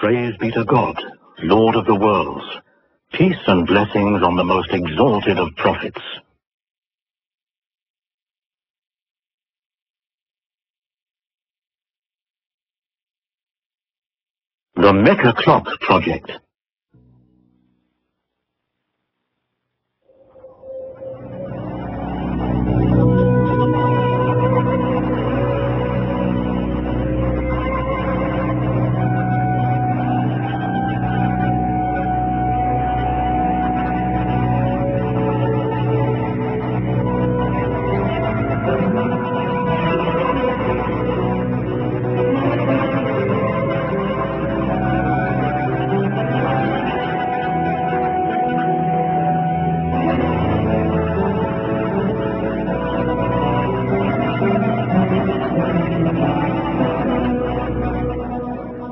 Praise be to God, Lord of the worlds. Peace and blessings on the most exalted of prophets. The Mecca Clock Project.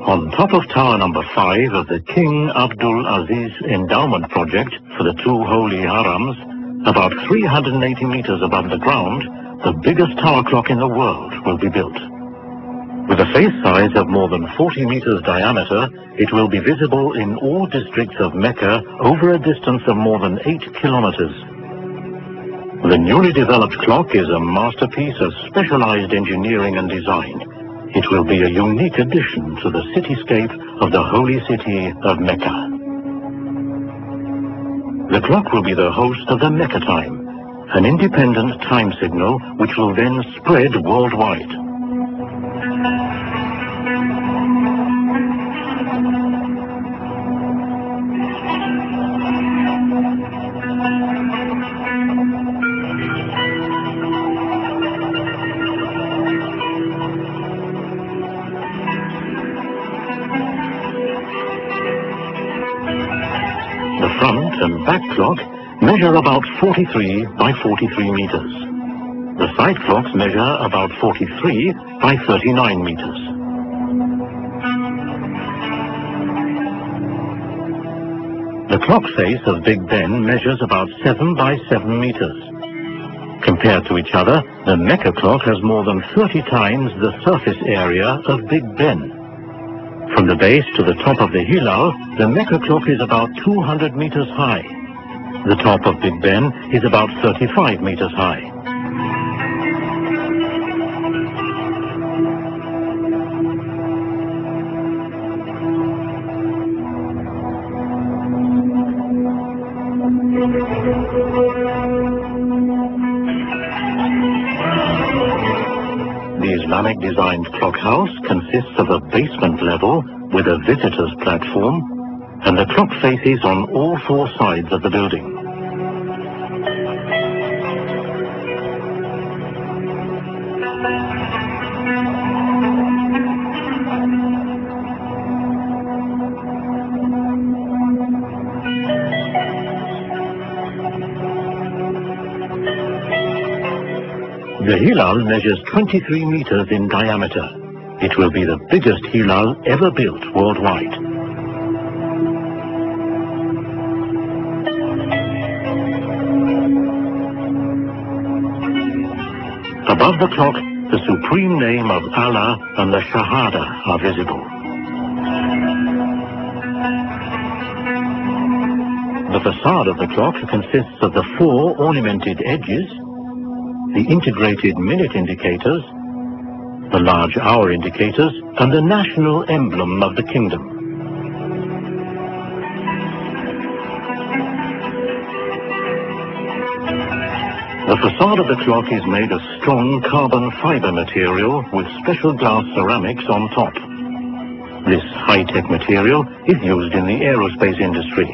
On top of tower number 5 of the King Abdul Aziz Endowment Project for the two holy harams, about 380 meters above the ground, the biggest tower clock in the world will be built. With a face size of more than 40 meters diameter, it will be visible in all districts of Mecca over a distance of more than 8 kilometers. The newly developed clock is a masterpiece of specialized engineering and design. It will be a unique addition to the cityscape of the holy city of Mecca. The clock will be the host of the Mecca time, an independent time signal which will then spread worldwide. The front and back clock measure about 43 by 43 meters. The side clocks measure about 43 by 39 meters. The clock face of Big Ben measures about 7 by 7 meters. Compared to each other, the Mecca clock has more than 30 times the surface area of Big Ben. From the base to the top of the Hilal, the Mecca clock is about 200 meters high. The top of Big Ben is about 35 meters high. The Islamic-designed clock house consists of a basement level with a visitor's platform, and the clock faces on all 4 sides of the building. The Hilal measures 23 meters in diameter. It will be the biggest Hilal ever built worldwide. Above the clock, the supreme name of Allah and the Shahada are visible. The facade of the clock consists of the 4 ornamented edges, the integrated minute indicators, the large hour indicators, and the national emblem of the kingdom. The facade of the clock is made of strong carbon fiber material with special glass ceramics on top. This high-tech material is used in the aerospace industry.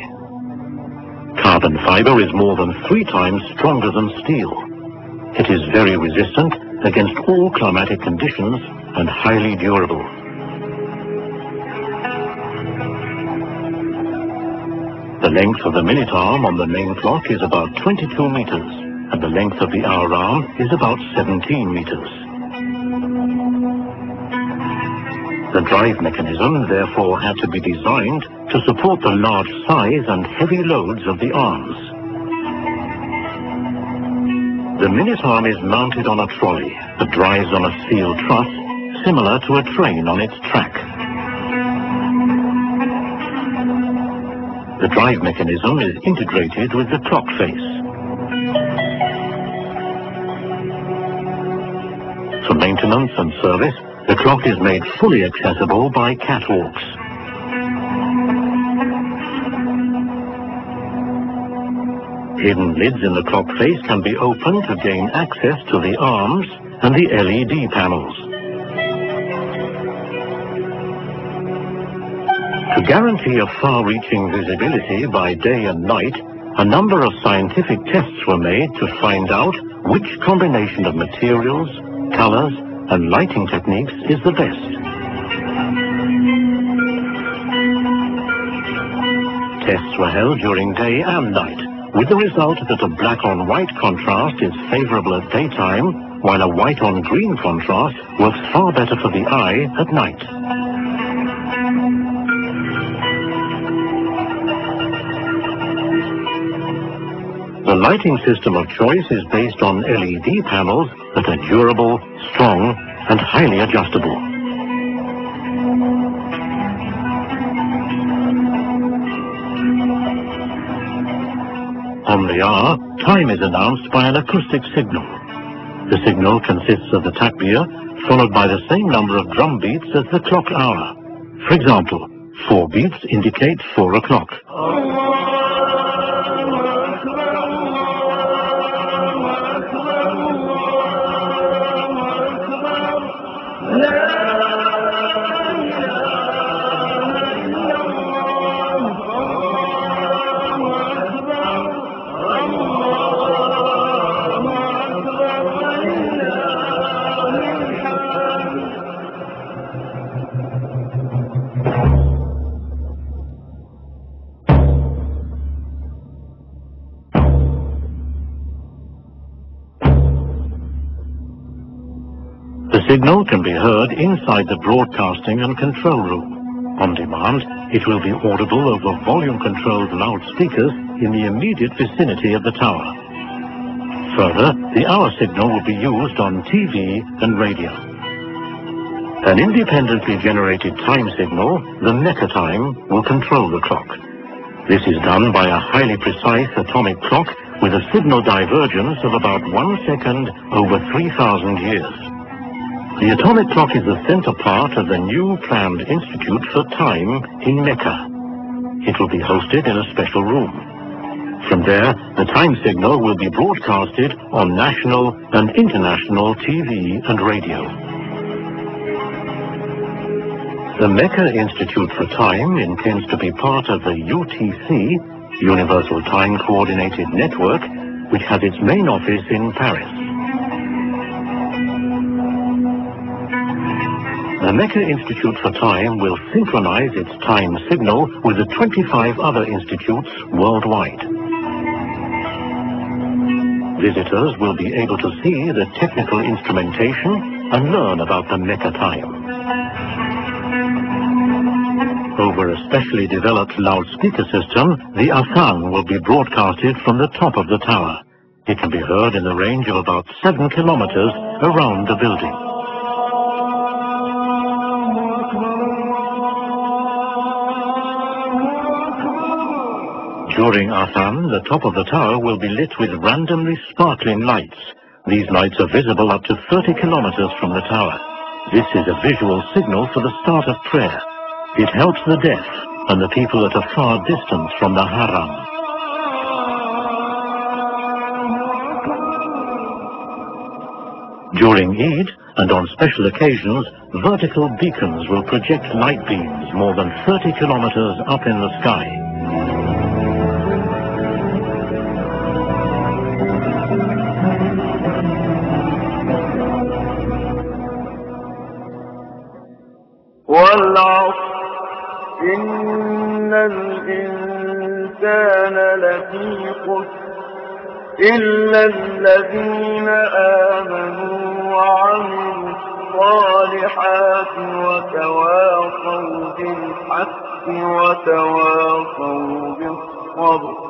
Carbon fiber is more than 3 times stronger than steel. It is very resistant against all climatic conditions and highly durable. The length of the minute arm on the main clock is about 22 meters, and the length of the hour arm is about 17 meters. The drive mechanism therefore had to be designed to support the large size and heavy loads of the arms. The minute arm is mounted on a trolley that drives on a steel truss, similar to a train on its track. The drive mechanism is integrated with the clock face. For maintenance and service, the clock is made fully accessible by catwalks. Hidden lids in the clock face can be opened to gain access to the arms and the LED panels. To guarantee a far-reaching visibility by day and night, a number of scientific tests were made to find out which combination of materials, colors, and lighting techniques is the best. Tests were held during day and night, with the result that a black-on-white contrast is favorable at daytime, while a white-on-green contrast works far better for the eye at night. The lighting system of choice is based on LED panels that are durable, strong, and highly adjustable. On the hour, time is announced by an acoustic signal. The signal consists of the takbir, followed by the same number of drum beats as the clock hour. For example, 4 beats indicate 4 o'clock. The signal can be heard inside the broadcasting and control room. On demand, it will be audible over volume-controlled loudspeakers in the immediate vicinity of the tower. Further, the hour signal will be used on TV and radio. An independently generated time signal, the Makkah time, will control the clock. This is done by a highly precise atomic clock with a signal divergence of about 1 second over 3,000 years. The atomic clock is the center part of the new planned Institute for Time in Mecca. It will be hosted in a special room. From there, the time signal will be broadcasted on national and international TV and radio. The Mecca Institute for Time intends to be part of the UTC, Universal Time Coordinated Network, which has its main office in Paris. The Makkah Institute for Time will synchronize its time signal with the 25 other institutes worldwide. Visitors will be able to see the technical instrumentation and learn about the Makkah time. Over a specially developed loudspeaker system, the Adhan will be broadcasted from the top of the tower. It can be heard in the range of about 7 kilometers around the building. During Adhan, the top of the tower will be lit with randomly sparkling lights. These lights are visible up to 30 kilometers from the tower. This is a visual signal for the start of prayer. It helps the deaf and the people at a far distance from the Haram. During Eid and on special occasions, vertical beacons will project light beams more than 30 kilometers up in the sky. إن الإنسان لفي خسر إلا الذين آمنوا وعملوا الصالحات وتواصوا بالحق وتواصوا بالصبر